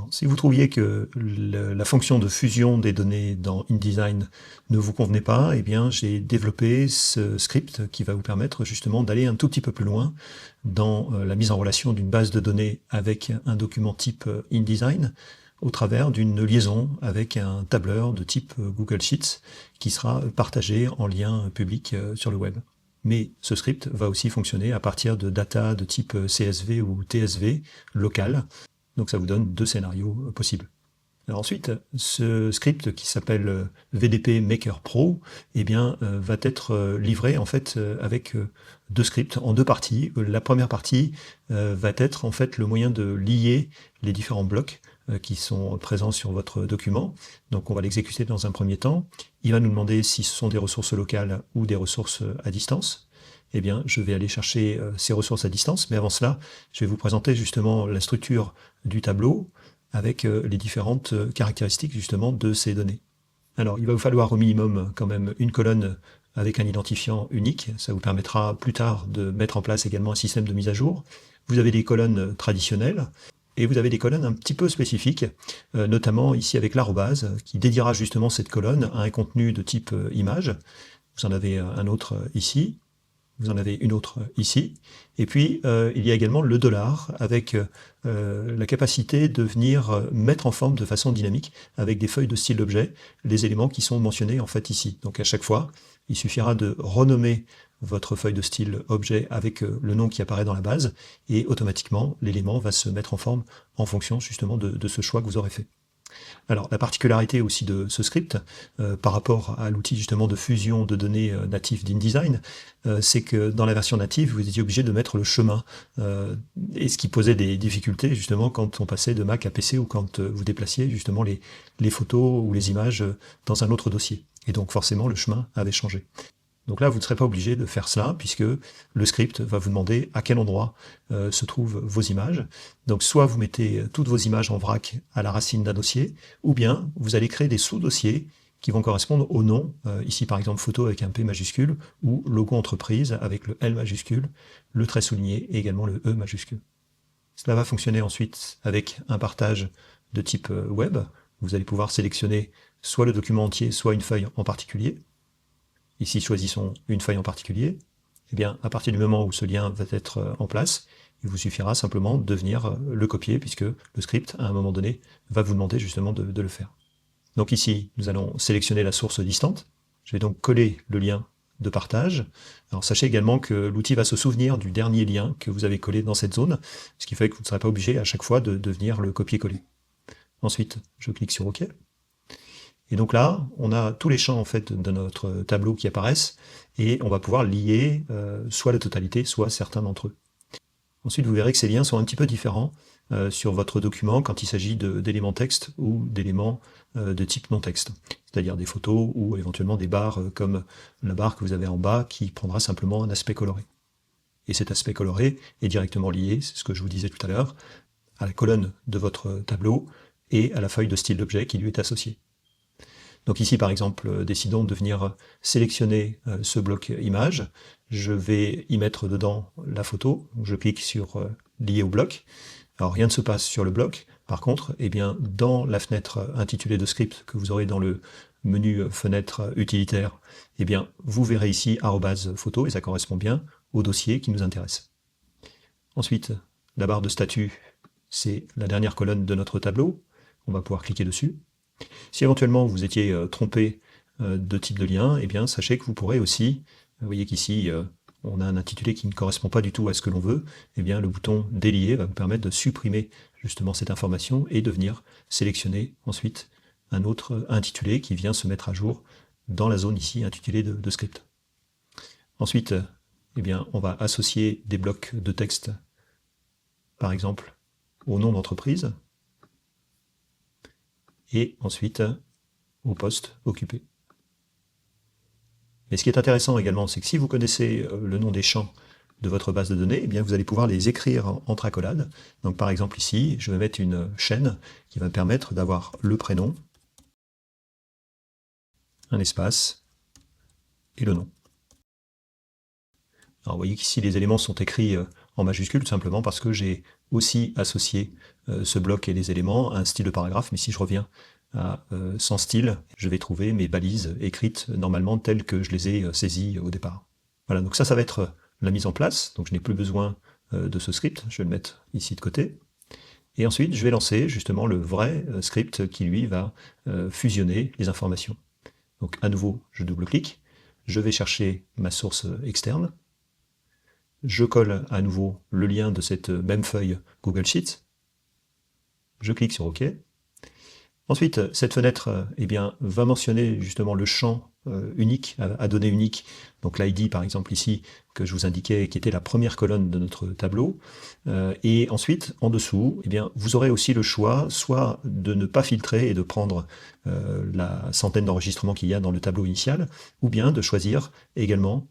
Alors, si vous trouviez que la fonction de fusion des données dans InDesign ne vous convenait pas, eh bien, j'ai développé ce script qui va vous permettre justement d'aller un tout petit peu plus loin dans la mise en relation d'une base de données avec un document type InDesign au travers d'une liaison avec un tableur de type Google Sheets qui sera partagé en lien public sur le web. Mais ce script va aussi fonctionner à partir de data de type CSV ou TSV local. Donc ça vous donne deux scénarios possibles. Alors ensuite, ce script qui s'appelle VDP Maker Pro, eh bien, va être livré en fait avec deux scripts en deux parties. La première partie va être en fait le moyen de lier les différents blocs qui sont présents sur votre document. Donc on va l'exécuter dans un premier temps. Il va nous demander si ce sont des ressources locales ou des ressources à distance. Eh bien, je vais aller chercher ces ressources à distance, mais avant cela, je vais vous présenter justement la structure du tableau avec les différentes caractéristiques justement de ces données. Alors, il va vous falloir au minimum quand même une colonne avec un identifiant unique. Ça vous permettra plus tard de mettre en place également un système de mise à jour. Vous avez des colonnes traditionnelles et vous avez des colonnes un petit peu spécifiques, notamment ici avec l'arrobase, qui dédiera justement cette colonne à un contenu de type image. Vous en avez un autre ici. Vous en avez une autre ici. Et puis, il y a également le dollar avec la capacité de venir mettre en forme de façon dynamique avec des feuilles de style d'objet les éléments qui sont mentionnés en fait ici. Donc à chaque fois, il suffira de renommer votre feuille de style objet avec le nom qui apparaît dans la base et automatiquement, l'élément va se mettre en forme en fonction justement de ce choix que vous aurez fait. Alors, la particularité aussi de ce script, par rapport à l'outil justement de fusion de données natif d'InDesign, c'est que dans la version native, vous étiez obligé de mettre le chemin, et ce qui posait des difficultés justement quand on passait de Mac à PC ou quand vous déplaciez justement les photos ou les images dans un autre dossier. Et donc forcément, le chemin avait changé. Donc là, vous ne serez pas obligé de faire cela, puisque le script va vous demander à quel endroit se trouvent vos images. Donc soit vous mettez toutes vos images en vrac à la racine d'un dossier, ou bien vous allez créer des sous-dossiers qui vont correspondre au nom, ici par exemple photo avec un P majuscule, ou logo entreprise avec le L majuscule, le trait souligné et également le E majuscule. Cela va fonctionner ensuite avec un partage de type web. Vous allez pouvoir sélectionner soit le document entier, soit une feuille en particulier. Ici, choisissons une feuille en particulier. Eh bien, à partir du moment où ce lien va être en place, il vous suffira simplement de venir le copier, puisque le script, à un moment donné, va vous demander justement de le faire. Donc ici, nous allons sélectionner la source distante. Je vais donc coller le lien de partage. Alors sachez également que l'outil va se souvenir du dernier lien que vous avez collé dans cette zone, ce qui fait que vous ne serez pas obligé à chaque fois de venir le copier-coller. Ensuite, je clique sur OK. Et donc là, on a tous les champs en fait de notre tableau qui apparaissent, et on va pouvoir lier soit la totalité, soit certains d'entre eux. Ensuite, vous verrez que ces liens sont un petit peu différents sur votre document quand il s'agit d'éléments texte ou d'éléments de type non-texte, c'est-à-dire des photos ou éventuellement des barres comme la barre que vous avez en bas qui prendra simplement un aspect coloré. Et cet aspect coloré est directement lié, c'est ce que je vous disais tout à l'heure, à la colonne de votre tableau et à la feuille de style d'objet qui lui est associée. Donc ici, par exemple, décidons de venir sélectionner ce bloc image. Je vais y mettre dedans la photo. Je clique sur lier au bloc. Alors rien ne se passe sur le bloc. Par contre, eh bien, dans la fenêtre intitulée de script que vous aurez dans le menu fenêtre utilitaire, eh bien, vous verrez ici @photo et ça correspond bien au dossier qui nous intéresse. Ensuite, la barre de statut, c'est la dernière colonne de notre tableau. On va pouvoir cliquer dessus. Si éventuellement vous étiez trompé de type de lien, eh bien sachez que vous pourrez aussi, vous voyez qu'ici on a un intitulé qui ne correspond pas du tout à ce que l'on veut, eh bien le bouton délier va vous permettre de supprimer justement cette information et de venir sélectionner ensuite un autre intitulé qui vient se mettre à jour dans la zone ici intitulée de script. Ensuite, eh bien, on va associer des blocs de texte, par exemple, au nom d'entreprise, et ensuite au poste occupé. Mais ce qui est intéressant également, c'est que si vous connaissez le nom des champs de votre base de données, eh bien vous allez pouvoir les écrire entre accolades. Donc par exemple ici, je vais mettre une chaîne qui va me permettre d'avoir le prénom, un espace et le nom. Alors vous voyez qu'ici les éléments sont écrits en majuscule, tout simplement parce que j'ai aussi associé ce bloc et les éléments à un style de paragraphe, mais si je reviens à sans style, je vais trouver mes balises écrites normalement telles que je les ai saisies au départ. Voilà, donc ça va être la mise en place, donc je n'ai plus besoin de ce script, je vais le mettre ici de côté. Et ensuite, je vais lancer justement le vrai script qui, lui, va fusionner les informations. Donc à nouveau, je double-clique, je vais chercher ma source externe, je colle à nouveau le lien de cette même feuille Google Sheets, je clique sur OK. Ensuite, cette fenêtre eh bien, va mentionner justement le champ unique, à données uniques, donc l'ID par exemple ici, que je vous indiquais, qui était la première colonne de notre tableau. Et ensuite, en dessous, eh bien, vous aurez aussi le choix, soit de ne pas filtrer et de prendre la centaine d'enregistrements qu'il y a dans le tableau initial, ou bien de choisir également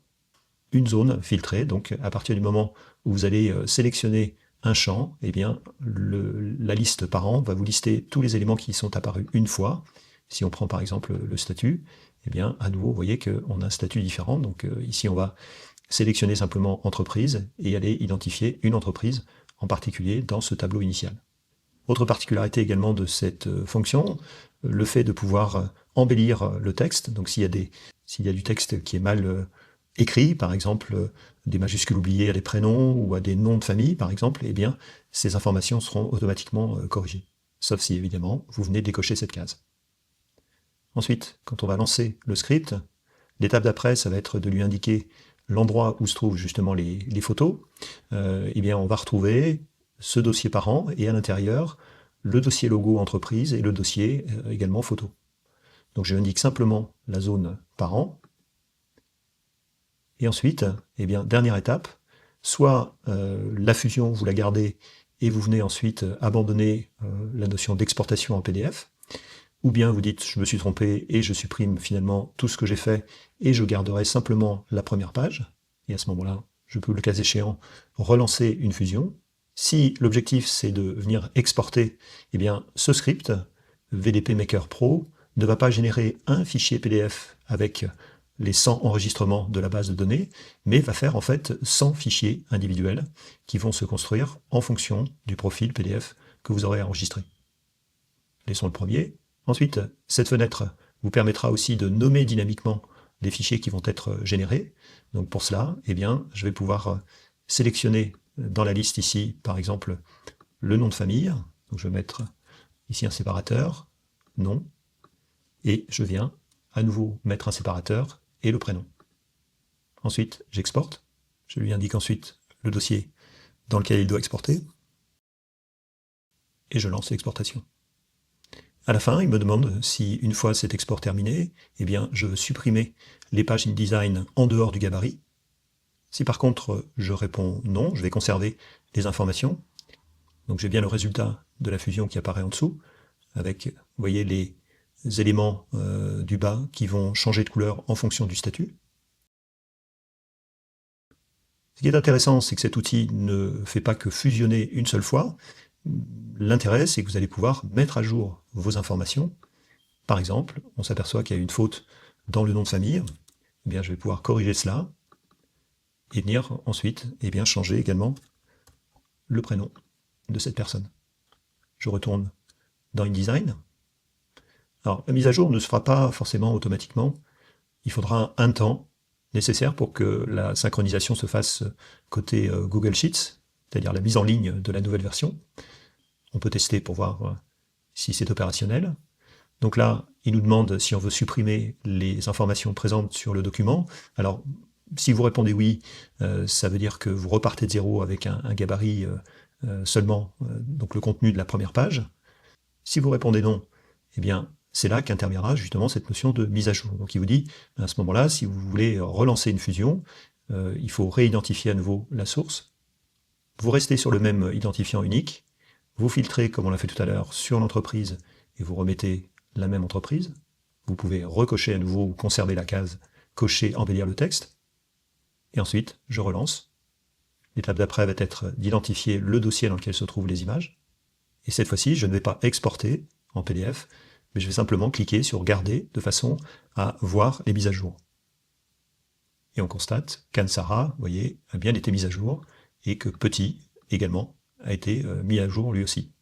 une zone filtrée. Donc à partir du moment où vous allez sélectionner un champ, eh bien, la liste parent va vous lister tous les éléments qui sont apparus une fois. Si on prend par exemple le statut, eh bien, à nouveau, vous voyez qu'on a un statut différent. Donc ici, on va sélectionner simplement entreprise et aller identifier une entreprise en particulier dans ce tableau initial. Autre particularité également de cette fonction, le fait de pouvoir embellir le texte. Donc s'il y a du texte qui est mal écrit, par exemple des majuscules oubliées à des prénoms ou à des noms de famille, par exemple, eh bien, ces informations seront automatiquement corrigées. Sauf si, évidemment, vous venez décocher cette case. Ensuite, quand on va lancer le script, l'étape d'après, ça va être de lui indiquer l'endroit où se trouvent justement les photos. Eh bien, on va retrouver ce dossier parent et à l'intérieur, le dossier logo entreprise et le dossier également photo. Donc je indique simplement la zone parent. Et ensuite, eh bien, dernière étape, soit la fusion, vous la gardez et vous venez ensuite abandonner la notion d'exportation en PDF, ou bien vous dites je me suis trompé et je supprime finalement tout ce que j'ai fait et je garderai simplement la première page, et à ce moment-là, je peux, le cas échéant, relancer une fusion. Si l'objectif c'est de venir exporter, eh bien ce script, VDP Maker Pro, ne va pas générer un fichier PDF avec les 100 enregistrements de la base de données, mais va faire en fait 100 fichiers individuels qui vont se construire en fonction du profil PDF que vous aurez enregistré. Laissons le premier. Ensuite, cette fenêtre vous permettra aussi de nommer dynamiquement les fichiers qui vont être générés. Donc pour cela, eh bien, je vais pouvoir sélectionner dans la liste ici, par exemple, le nom de famille. Donc je vais mettre ici un séparateur, nom, et je viens à nouveau mettre un séparateur et le prénom. Ensuite, j'exporte. Je lui indique ensuite le dossier dans lequel il doit exporter. Et je lance l'exportation. À la fin, il me demande si, une fois cet export terminé, eh bien, je veux supprimer les pages InDesign en dehors du gabarit. Si par contre, je réponds non, je vais conserver les informations. Donc j'ai bien le résultat de la fusion qui apparaît en dessous, avec, vous voyez, les éléments du bas qui vont changer de couleur en fonction du statut. Ce qui est intéressant, c'est que cet outil ne fait pas que fusionner une seule fois. L'intérêt, c'est que vous allez pouvoir mettre à jour vos informations. Par exemple, on s'aperçoit qu'il y a une faute dans le nom de famille. Eh bien, je vais pouvoir corriger cela et venir ensuite changer également le prénom de cette personne. Je retourne dans InDesign. Alors, la mise à jour ne se fera pas forcément automatiquement. Il faudra un temps nécessaire pour que la synchronisation se fasse côté Google Sheets, c'est-à-dire la mise en ligne de la nouvelle version. On peut tester pour voir si c'est opérationnel. Donc là, il nous demande si on veut supprimer les informations présentes sur le document. Alors, si vous répondez oui, ça veut dire que vous repartez de zéro avec un gabarit seulement, donc le contenu de la première page. Si vous répondez non, eh bien, c'est là qu'interviendra justement cette notion de mise à jour. Donc il vous dit, à ce moment-là, si vous voulez relancer une fusion, il faut réidentifier à nouveau la source. Vous restez sur le même identifiant unique, vous filtrez comme on l'a fait tout à l'heure sur l'entreprise et vous remettez la même entreprise. Vous pouvez recocher à nouveau ou conserver la case, cocher, embellir le texte. Et ensuite, je relance. L'étape d'après va être d'identifier le dossier dans lequel se trouvent les images. Et cette fois-ci, je ne vais pas exporter en PDF, mais je vais simplement cliquer sur Garder de façon à voir les mises à jour. et on constate qu'Ansara, vous voyez, a bien été mise à jour, et que Petit, également, a été mis à jour lui aussi.